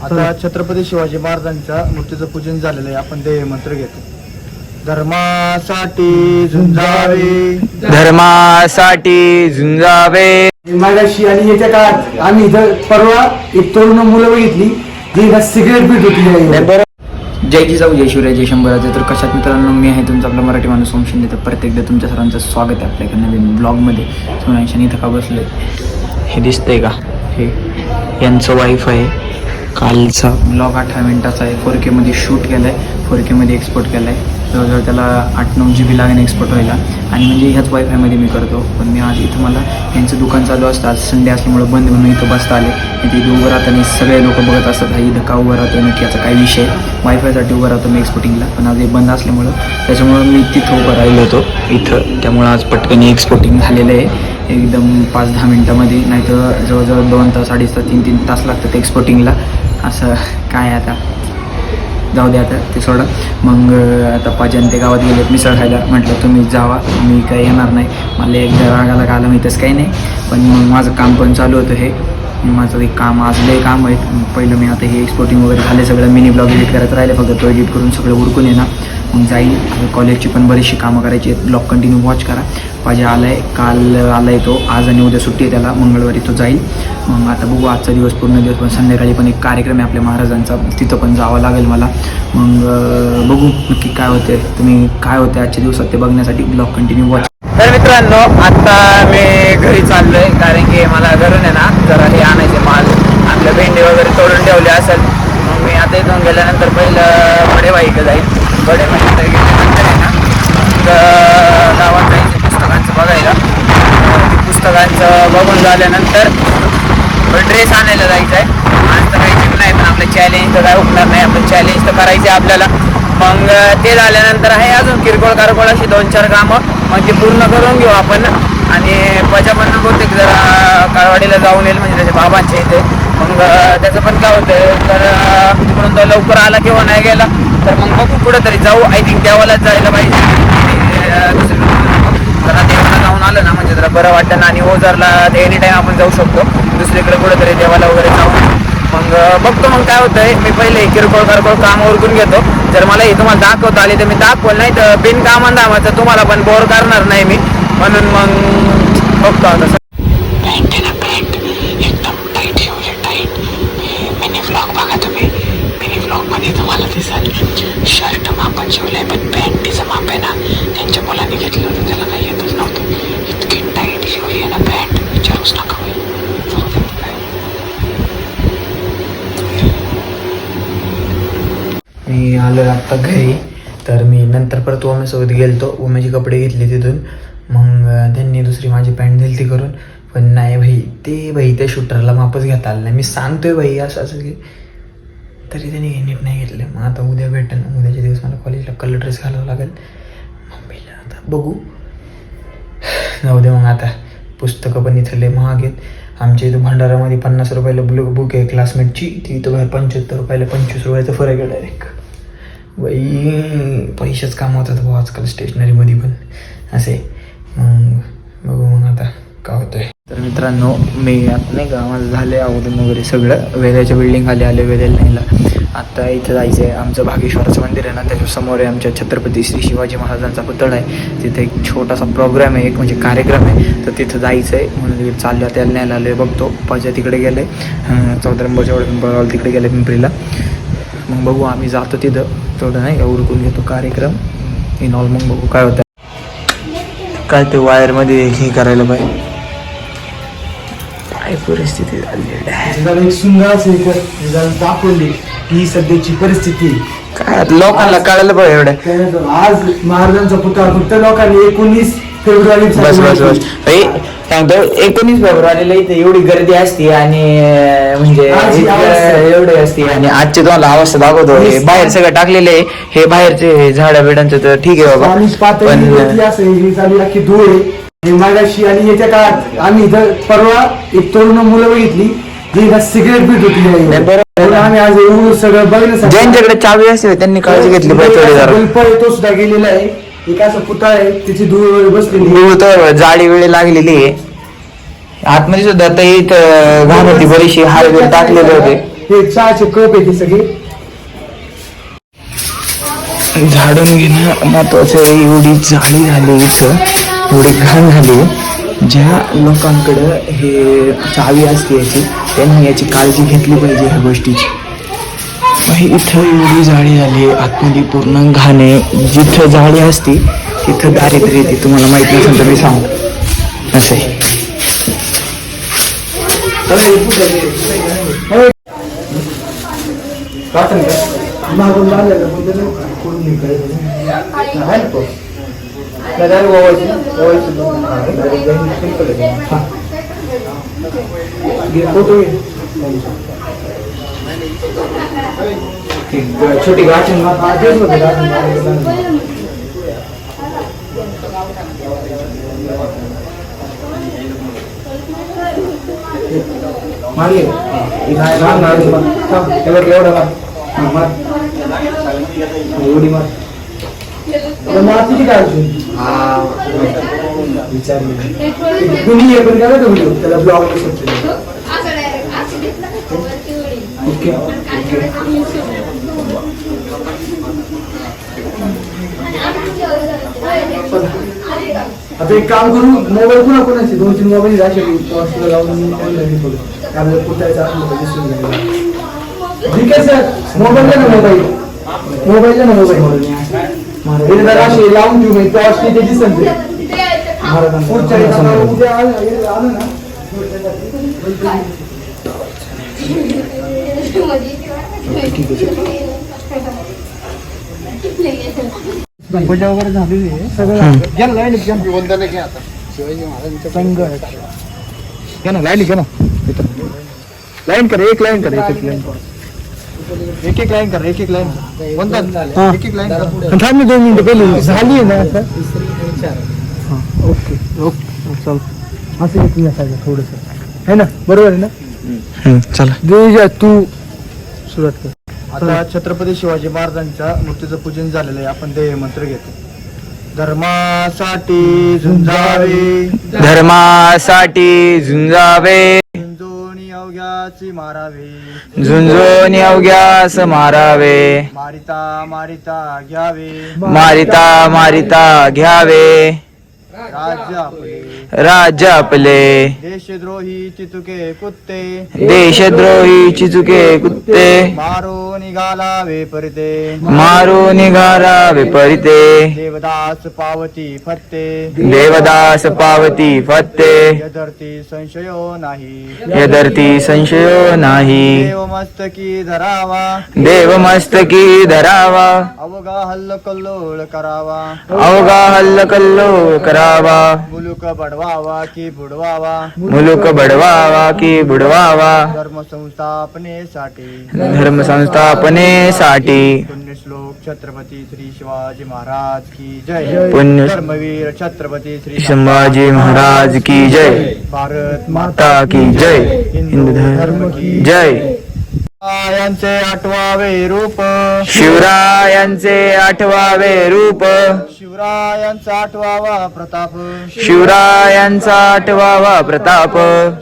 आता छत्रपती शिवाजी महाराजांच्या मूर्तीचं पूजन झालेलं आहे. आपण ते मंत्र घेतो. धर्मासाठी झुंजावे, धर्मासाठी झुंजावे. मागाशी आणि याच्या काळात आम्ही इथं परवा एक तरुण मुलं बघितली जी सिगरेट पीत होती. जय जिजाऊ, जय शिवराय, जय शंभराजे. तर कशात मित्रांनो, मी आहे तुमचा आपला मराठी माणूस सोम शिंदे. तर प्रत्येकदा तुमच्या सर्वांचं स्वागत आहे आपल्या एका नवीन ब्लॉगमध्ये. सोनांशाने इथं का बसलं हे दिसतंय का? हे यांचं वाईफ आहे. कालचा ब्लॉग 18 मिनिटाचा आहे. 4K मध्ये शूट केलं आहे, 4K मध्ये एक्सपोर्ट केलं आहे. जवळजवळ त्याला 8-9 GB लागेल एक्सपोर्ट व्हायला. आणि म्हणजे ह्याच वायफायमध्ये मी करतो. पण मी आज इथं मला यांचं दुकान चालू असतं. आज संडे असल्यामुळं बंद म्हणून इथं बसता आले. इथे उभं राहताना सगळे लोक बघत असतात, हा इथं का उभं राहतो, नक्की याचा काय विषय. वायफायसाठी उभं राहतो मी एक्सपोर्टिंगला, पण आज हे बंद असल्यामुळं त्याच्यामुळं मी तिथं उभं राहिलो होतो इथं. त्यामुळं आज पटकन एक्सपोर्टिंग झालेलं आहे एकदम 5-10 मिनटामध्ये. नाही तर जवळजवळ 2 तास, 2.5 तास, 3-3 तास लागतात एक्सपोर्टिंगला. असं काय आता जाऊ द्या, आता ते सोडा. मग आता पाजन ते गावात गेले मिसळ खायला. म्हटलं तुम्ही जावा, मी काही येणार नाही. मला एकदा रागाला का आलं माहीतच काही नाही. पण मग माझं काम पण चालू होतं. हे माझं एक काम आज लय काम आहे. पहिलं मी आता हे एक्सपोर्टिंग वगैरे झाले सगळं. मिनी ब्लॉग एडिट करायचं राहिले, फक्त तो एडिट करून सगळं उरकून येणार. मग जाईल. कॉलेजची पण बरीचशी कामं करायची आहेत. ब्लॉग कंटिन्यू वॉच करा. पाहिजे आलाय, काल आलाय तो, आज आणि उद्या सुट्टी आहे त्याला. मंगळवारी तो जाईल. मग आता बघू आजचा दिवस, पूर्ण दिवस. पण संध्याकाळी पण एक कार्यक्रम आहे आपल्या महाराजांचा, तिथं पण जावं लागेल मला. मग बघू नक्की काय होते. तुम्ही काय होते आजच्या दिवसात ते बघण्यासाठी ब्लॉग कंटिन्यू वॉच. तर मित्रांनो, आता मी घरी चाललोय, कारण की मला घरून आहे ना जरा हे आणायचे माल. आपल्या भेंडी वगैरे तोडून ठेवले असेल. मग मी आता इथून गेल्यानंतर पहिलं बडेबाईकडे जाईल. बडेबाईकडे गेल्यानंतर आहे ना गावात जायचं पुस्तकांचं बघायला. पुस्तकांचं बघून झाल्यानंतर ड्रेस आणायला जायचं आहे. आज तर काही जिम नाही, पण आपलं चॅलेंज तर काय होणार नाही. आपलं चॅलेंज तर करायचं आहे आपल्याला. मग ते झाल्यानंतर आहे अजून किरकोळ कारकोळ अशी 2-4 कामं. मग ते पूर्ण करून घेऊ आपण. आणि पजापन्न बहुतेक जरा काळवाडीला जाऊन येईल, म्हणजे त्याच्या बाबांच्या इथे. मग त्याचं पण काय होतं, तर तिकडून तो लवकर आला किंवा नाही गेला तर मग बघू कुठंतरी जाऊ. आय थिंक देवालाच जायला पाहिजे. जरा देवाला जाऊन आलं ना म्हणजे जरा बरं वाटतं ना. आणि ओझरला एनी टाईम आपण जाऊ शकतो दुसरीकडे कुठंतरी देवाला वगैरे जाऊन. मग बघतो मग काय होतंय. मी पहिले किरकोळ कारकोळ काम उरकून घेतो. जर मला हे तुम्हाला दाखवता आले तर मी दाखवलं, नाही तर बिनकामान दामाचं तुम्हाला पण बोर करणार नाही मी. म्हणून मग बघतो आता. एकदम टाईट शिवले, टाईट. मिनी ब्लॉग बघा तुम्ही. मिनी ब्लॉगमध्ये तुम्हाला दिसाल शर्ट मापात शिवलंय, पण पॅन्टीचं माप आहे ना त्यांच्या मुलांनी घेतलं होतं, त्याला काही येतच नव्हतं. इतकी टाईट शिवली आहे ना पॅन्ट, विचारूच नका. मी आलो आत्ता घरी. तर मी नंतर परत ओम्यासोबत गेलतो. ओम्याचे कपडे घेतले तिथून. मग त्यांनी दुसरी माझी पॅन्ट दिली ती करून. पण नाही भाई त्या शूटरला मापच घेता आलं नाही. मी सांगतोय भाई असं असं की, तरी त्यांनी नीट नाही घेतलं. मग आता उद्या भेटेन. उद्याच्या दिवस मला कॉलेजला कलर ड्रेस घालावं लागेल. मम्मीला आता बघू, जाऊ दे. मग आता पुस्तकं पण इथं लय महाग आहेत. आमच्या इथं भंडारामध्ये 50 रुपयाला बुक आहे क्लासमेटची. ती इथं बाहेर 75 रुपयाला 25 रुपयाचा फरक आहे डायरेक्ट. बाई पैसेच कामवतात भाऊ आजकाल स्टेशनरीमध्ये पण असे. मग बघू मग आता काय होतंय. तर मित्रांनो, मी आता नाही का माझं झालं आहे आवडून वगैरे सगळं. वेद्याच्या बिल्डिंग खाली आले वेद्याला न्यायला. आता इथं जायचं आहे. आमचं भागेश्वराचं मंदिर आहे ना, त्याच्यासमोर आहे आमच्या छत्रपती श्री शिवाजी महाराजांचा पुतळा आहे. तिथे एक छोटासा प्रोग्राम आहे, एक म्हणजे कार्यक्रम आहे. तर तिथं जायचं आहे म्हणून चाललं, त्याला न्यायला आलो आहे. बघतो पाजा तिकडे गेले, 14 नंबरच्या तिकडे गेले पिंपरीला. मग बघू आम्ही जातो तिथं. तेवढं नाही उरकून घेतो कार्यक्रम इन ऑल. मग बघू काय होतं. काय ते वायरमध्ये हे करायला पाहिजे. काय परिस्थिती झाली एक सुंदर दाखवली ही सध्याची परिस्थिती. काय लोकांना कळायला पाहिजे एवढं. आज महाराजांचा पुतळा फक्त लोकांनी 19 फेब्रुवारी बस सांगतो 19 फेब्रुवारीला इथे एवढी गर्दी असते आणि म्हणजे एवढी असते. आणि आजची तुम्हाला अवस्था दाखवतो. हे बाहेर सगळं टाकलेलं आहे. हे बाहेरचे झाडा बिडांचं तर ठीक आहे बाबा, पण धूळ आहे. मागाशी आणि याच्या काळात आम्ही इथं परवा एक तरुण मुलं बघितली जी सिगरेट पीत होती. बरोबर, आम्ही आज एवढं सगळं बघण्यासाठी ज्यांच्याकडे चावी असते त्यांनी काळजी घेतली पाहिजे. तो सुद्धा गेलेला आहे. एक असं पुतळा आहे, त्याची धूळ बसलेली, धूळ तर जाळी वेळी लागलेली आहे. आतमध्ये सुद्धा आता इथं घाण होती बरीचशी, हार टाकलेले होते. हे चहाचे कप आहे ते सगळे झाडून घेणं महत्वाचं आहे. एवढी जाळी झाली इथं, एवढी घाण झाली. ज्या लोकांकडं हे चावी असते याची, त्यांनी याची काळजी घेतली पाहिजे ह्या गोष्टीची. इथं एवढी जाळी झाली, आतमध्ये पूर्ण घाण आहे. जिथं जाळी असती तिथं दारिद्र्य येते. तुम्हाला माहिती नसेल तर मी सांगतो असं आहे. मागून लागलं कोण निघायचं छोटी गाठ मागे एवढी मार मातीची काय विचारली कुणी हे पण करा व्हिडिओ त्याला ब्लॉग ओके ओके आता एक काम करू मोबाईल कुणा कोणाचे 2-3 मोबाईल लावून कुठायचा ठीक आहे सर. मोबाईल ना मोबाईल मोबाईल ना मोबाईल असे लावून घेऊ मी टॉर्च ते दिसन उद्या आलं ना पूजा वगैरे झालेली आहे सगळं. घ्या ना लाईन घ्या आता शिवाजी महाराजांचा संघ घ्या ना लाईन घ्या ना लाईन कर एक लाईन कर एक लाईन एक एक लाईन कर एक एक लाईन कोणता एक एक लाईन थांब मी 2 मिनिटं पहिली झाली आहे ना आता. ओके ओके चल असं एक तुम्ही थोडंसं आहे ना बरोबर आहे ना. चला तू सुरुवात कर. आता छत्रपती शिवाजी महाराजांच्या मूर्तीचं पूजन झालेलं आहे. आपण ते मंत्र घेतो. धर्मासाठी झुंजावे धर्मासाठी झुंजावे झुंजोनी अवघ्याची मारावे झुंजोनी अवघ्यास मारावे मारिता मारिता घ्यावे मारिता मारिता घ्यावे राज्य आपले देशद्रोही चिचुके कुत्ते देशद्रोही चिचुके कुत्ते मारो निघालावे परते मारू निघाला विपरीते देवदास पावती फत्ते देवदास पावती फत्ते यदर्ती संशयो नाही यदर्ती संशयो नाही देवमस्तकी धरावा देवमस्तकी धरावा अवघा हल्ल कल्लोळ करावा अवघा हल्ल कल्लोळ करावा मुलुक बडवावा की बुडवावा मुलुक बडवावा की बुडवावा धर्म संस्थापनेसाठी धर्म संस्थापनेसाठी पुण्यश्लोक छत्रपती श्री शिवाजी महाराज की जय पुण्य धर्मवीर छत्रपती श्री संभाजी महाराज की जय भारत माता की जय हिंदू धर्म की जय यांचे आठवावे रूप शिवरायांचे आठवावे रूप शिवरायांचा आठवावा प्रताप शिवरायांचा आठवावा प्रताप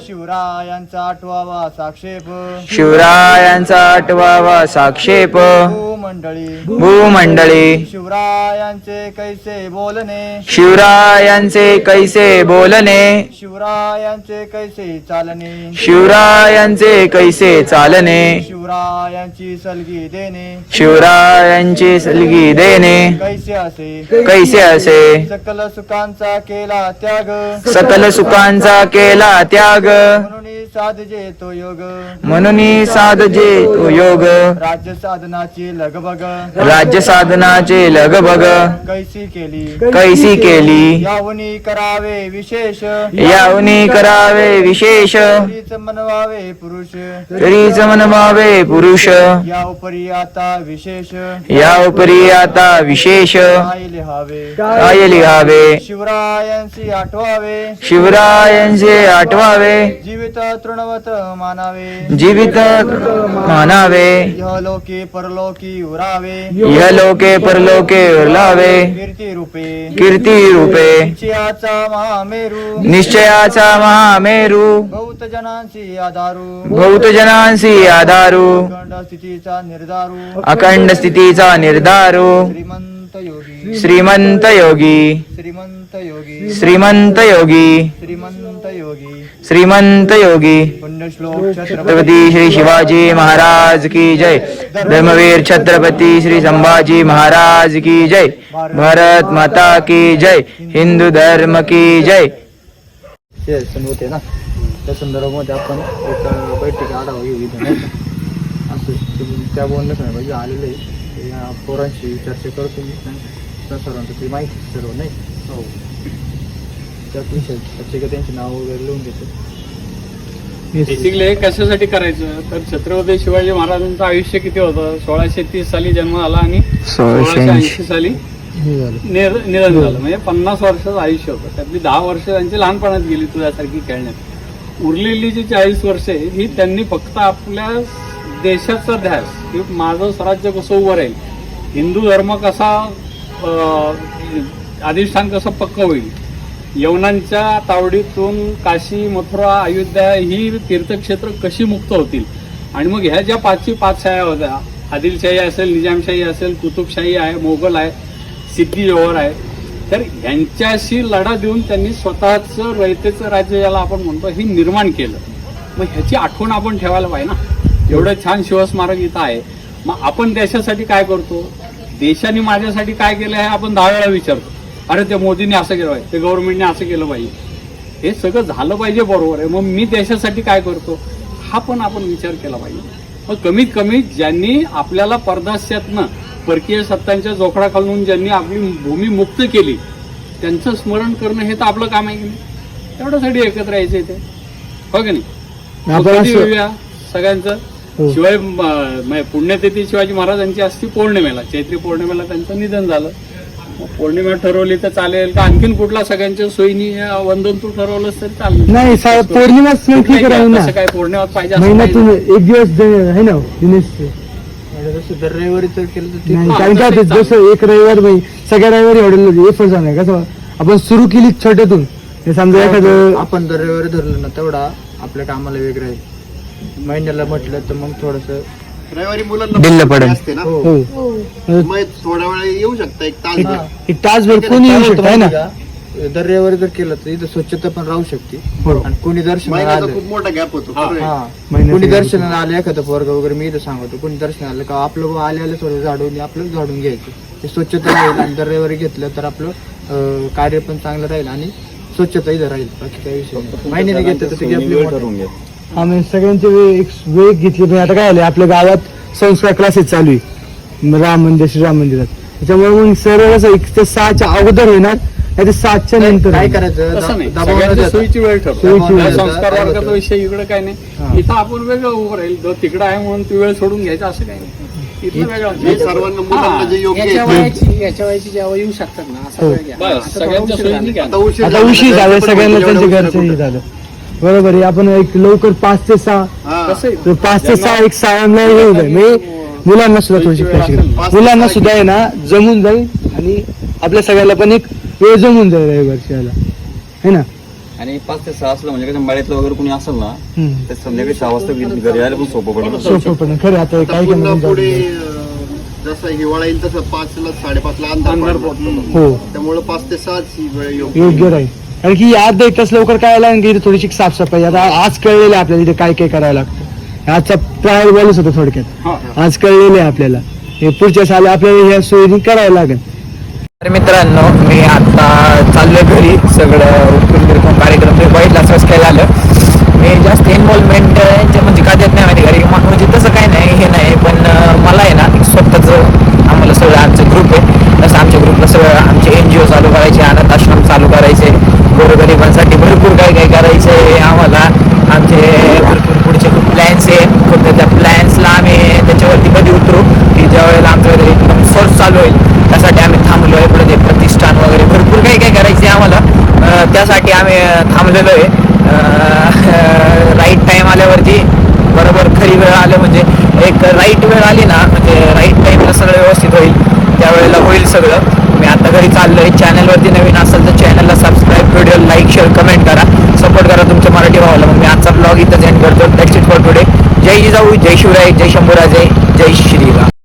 शिवरायांचा आठवावा साक्षेप शिवरायांचा आठवावा साक्षेप भूमंडळी भूमंडळी शिवरायांचे कैसे बोलणे शिवरायांचे कैसे बोलणे शिवरायांचे कैसे चालणे शिवरायांचे कैसे चालणे शिवरायांची सलगी देणे शिवरायांची सलगी देणे कैसे असे सकल सुखांचा केला त्याग सकल सुखांचा केला त्याग म्हणून साधजे तो योग म्हणून साधजे तो योग राज्य साधनाची लगबग राज्य साधनाचे लगबग कैसी केली यावनी करावे विशेष यावनी करावे विशेष तरीच मनवावे पुरुष तरीच मनवावे पुरुष या उपरी आता विशेष या उपरी आता विशेष काय लिहावे काय लिहावे शिवरायांची आठवावे शिवरायांचे आठवावे जीवित तृणवत मानावे जीवित मानावे इहलोके परलोकी उरावे इहलोके परलोके उरलावे कीर्ती रूपे निश्चयाचा महामेरू निश्चयाचा महामेरू बहुत जनांची आधारू बहुतजनांसी आधारू अखंड स्थितीचा निर्धारू अखंड स्थितीचा निर्धारू श्रीमंत योगी श्रीमंत योगी श्रीमंत योगी श्रीमंत योगी श्रीमंत योगी श्रीमंत योगी पुण्यश्लोक छत्रपती श्री शिवाजी महाराज की जय धर्मवीर छत्रपती श्री संभाजी महाराज की जय भारत माता की जय हिंदू धर्म की जय ते सण होते ना त्या संदर्भामध्ये आपण एक बैठक आढावा घेऊ इथं नाही का? असं त्या बोलणं नाही पाहिजे आलेले या पोरांशी चर्चा करतो मी त्या सर्वांचं ती माहिती सर्व नाही हो त्याच विषय प्रत्येक त्यांची नावं वगैरे लिहून घेतो बेसिकली हे कशासाठी करायचं तर छत्रपती शिवाजी महाराजांचं आयुष्य किती होतं 1630 साली जन्म झाला आणि 1680 साली हे झालं निधन झालं म्हणजे 50 वर्षाचं आयुष्य होतं त्यातली 10 वर्ष त्यांची लहानपणात गेली तुझ्यासारखी खेळण्यात उरलेली जी 40 वर्षे ही त्यांनी फक्त आपल्या देशाचा ध्यास की माझं स्वराज्य कसं उभं राहील हिंदू धर्म कसा अधिष्ठान कसं पक्क होईल यवनांच्या तावडीतून काशी मथुरा अयोध्या ही तीर्थक्षेत्र कशी मुक्त होतील आणि मग ह्या ज्या पाच शाह्या होत्या आदिलशाही असेल निजामशाही असेल कुतुबशाही आहे मोगल आहे सिद्धी जोहर आहे तर यांच्याशी लढा देऊन त्यांनी स्वतःचं रयतेचं राज्य ज्याला आपण म्हणतो हे निर्माण केलं मग ह्याची आठवण आपण ठेवायला पाहिजे ना एवढं छान शिवस्मारक इथं आहे मग आपण देशासाठी काय करतो देशाने माझ्यासाठी काय केलं आहे आपण 10 वेळा विचारतो अरे त्या मोदींनी असं केलं पाहिजे ते गव्हर्नमेंटने असं केलं पाहिजे हे सगळं झालं पाहिजे बरोबर आहे मग मी देशासाठी काय करतो हा पण आपण विचार केला पाहिजे मग कमीत कमी ज्यांनी आपल्याला परदास्यातनं परकीय सत्तांच्या जोखडाखालून ज्यांनी आपली भूमी मुक्त केली त्यांचं स्मरण करणं हे तर आपलं काम आहे की नाही तेवढ्यासाठी एकत्र यायचं इथे हो की नाही मग कधी येऊया सगळ्यांचं शिवाय पुण्यतिथी शिवाजी महाराजांची असती पौर्णिमेला चैत्री पौर्णिमेला त्यांचं निधन झालं पौर्णिमा ठरवली तर चालेल का आणखीन कुठला सगळ्यांच्या सोयीनी वंदन तू ठरवलंस तरी चालेल नाही पौर्णिमाच नक्की करावी ना काय पौर्णिमात पाहिजे असं महिन्यातून नाही. एक दिवस आहे ना दिनेश दर रविवारी तर केलं तर नाही कारण काय होतं, जसं एक रविवार सगळ्या रविवारी एवढं एफर्ट झालं कसं आपण सुरू केली छोट्यातून हे समजा एखादं आपण दर रविवारी धरलं ना तेवढा आपल्या कामाला वेगळं आहे महिन्याला म्हटलं तर मग थोडस रविवारी मुलांना दिलं पडेल. असते ना हो मग थोड्या वेळ येऊ शकता एक तास भर. एक तासभर कोणी येऊ शकत आहे ना दर रविवारी जर केलं तर इथं स्वच्छता पण राहू शकते हो. आणि कोणी दर्शनाला महिन्याचा आलं खूप मोठा गॅप होतो खरं आहे. महिन्यात कोणी दर्शनाला आलं एखादं पोरग वगैरे मी इथं सांगतो कोणी दर्शनाला आलं का आपलं आले थोडं झाडून आपलं झाडून घ्यायचं ते स्वच्छता राहील आणि दर रविवारी घेतलं तर आपलं कार्य पण चांगलं राहील आणि स्वच्छता इथं राहील बाकी काही विषय नाही. महिन्याने घेतलं तर ते आपली मोठी- आम्ही सगळ्यांचे एक वेळ घेतली पण आता काय आलं आपल्या गावात संस्कार क्लासेस चालू आहे राम मंदिर श्रीराम मंदिरात त्याच्यामुळे मग सर्व कसं 1 ते 6च्या अगोदर होणार नाही ते 7च्या नंतर काय होणार. करायचं तसं नाही दबाव न सगळ्यांची देता. सोयीची वेळ ठरतो सोयीची वेळ. संस्कार काय वर्गाचा होतं? विषय इकडे काय नाही इथं आपण वेगळं उभं राहील जो तिकडं आहे म्हणून ती वेळ सोडून घ्यायचा असं काही नाही इथलं हे वेगळं सर्वांना मुलांना जे योग्य याच्या आहे याच्या वयाची जेव्हा येऊ शकतात ना हो. असं वेळ घ्या. बस सगळ्यांच्या सोयीने घ्या आता उशीर आता उशीर झाला. झालं पण सगळ्यांना एवढं त्यांच्या उशीर घरचं हे कुठं? झालं बरोबर आहे आपण एक लवकर 5 ते 6 हा. कसं आहे? तर 5 ते 6 एक सायमला येऊ द्या मी मुलांना सुद्धा थोडीशी प्रॅक्टिस पाच मुलांना ते सुद्धा आहे ना जमून जाईल आणि आपल्या सगळ्याला पण एक वेळ जमून जाईल रविवारची याला है ना आणि 5 ते 6 असलं म्हणजे कसं मळ्यातलं वगैरे कोणी असेल ना हम्म. तर संध्याकाळी 6 वाजता घरी यायला पण सोपं पडलं सोपं पण खरं आता आता काही पुन्हा करणार पुढे जसं हिवाळा येईल तसं 5ला 5:30ला अंधार पडतो हो त्यामुळे 5 ते 6 ही वेळ योग्य योग्य राहील कारण की अर्धा 1 तास लवकर काय लागेल की इथे थोडीशी साफसफाई आता आज कळलेलं आहे आपल्याला इथे काय काय करायला लागतं आजचा प्रायर बॉलच होता थोडक्यात आज कळलेलं आहे आपल्याला हे पुढच्या साली आपल्याला ह्या सोयी करायला लागेल तर मित्रांनो मी आता चाललोय घरी सगळं उरकून कार्यक्रम ते वाईट लाच काय झालं मी जास्त इन्व्हॉल्वमेंट यांच्या म्हणजे का देत नाही माहिती घरी म्हणजे तसं काही नाही हे नाही पण मला आहे ना स्वतःचं आम्हाला सगळं आमचं ग्रुप आहे तसं आमच्या ग्रुपला सगळं आमचे NGO चालू करायचे अनाथ आश्रम चालू करायचे गोरगरिबांसाठी भरपूर काही काही करायचं आहे आम्हाला आमचे भरपूर पुढचे खूप प्लॅन्स आहेत फक्त त्या प्लॅन्सला आम्ही त्याच्यावरती कधी उतरू की ज्या वेळेला आमच्याकडे एकदम सोर्स चालू होईल त्यासाठी आम्ही थांबलो आहे पुढे ते प्रतिष्ठान वगैरे भरपूर काही काही करायचे आम्हाला त्यासाठी आम्ही थांबलेलो आहे राईट टाईम आपलं राईट वेळ आली ना, म्हणजे राईट टाईमला सगळं व्यवस्थित होईल, त्यावेळेला होईल सगळं. मी आता घरी चाललो आहे. चॅनलवरती नवीन असेल तर चॅनलला subscribe, video like, share, comment करा, सपोर्ट करा तुमच्या मराठी भावाला. मग मी आजचा ब्लॉग इथं एंड करतो. That's it for today. जय जिजाऊ, जय शिवराय, जय शंभूराजे, जय